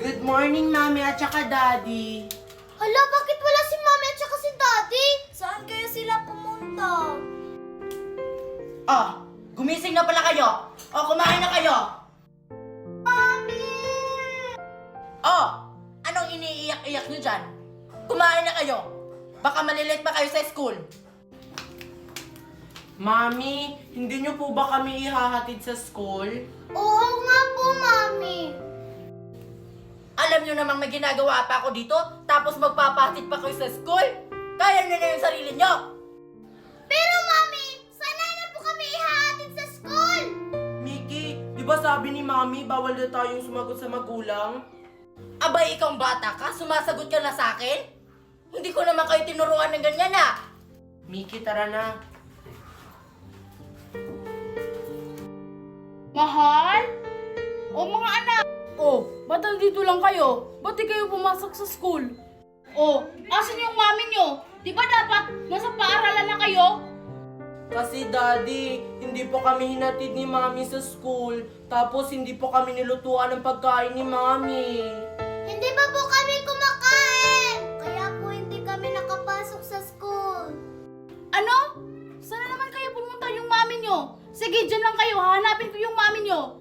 Good morning, Mami at saka Daddy. Hala, bakit wala si Mami at saka si Daddy? Saan kaya sila pumunta? Gumising na pala kayo! Kumain na kayo! Mami! Anong iniiyak-iyak nyo dyan? Kumain na kayo! Baka malilate pa kayo sa school! Mami, hindi niyo po ba kami ihahatid sa school? Oo nga po, Mami. Alam nyo namang may ginagawa pa ako dito, tapos magpapahatid pa kayo sa school? Kaya nyo na yung sarili nyo! Pero, Mami, sanay na po kami ihahatid sa school. Mickey, di ba sabi ni Mami bawal na tayong sumagot sa magulang? Abay, ikaw bata ka? Sumasagot ka na sa akin? Hindi ko naman kayo tinuruan ng ganyan Mickey, tara na. Mahal? Mga anak! Ba't nandito lang kayo? Ba't di kayo pumasok sa school? Asan yung mami nyo? Di ba dapat nasa paaralan na kayo? Kasi Daddy, hindi po kami hinatid ni Mami sa school. Tapos hindi po kami nilutuan ng pagkain ni Mami. Hindi pa po kami kumakain. Kaya po hindi kami nakapasok sa school. Ano? Saan na naman kayo pumunta yung mami nyo? Sige, dyan lang kayo. Hahanapin ko yung mami nyo.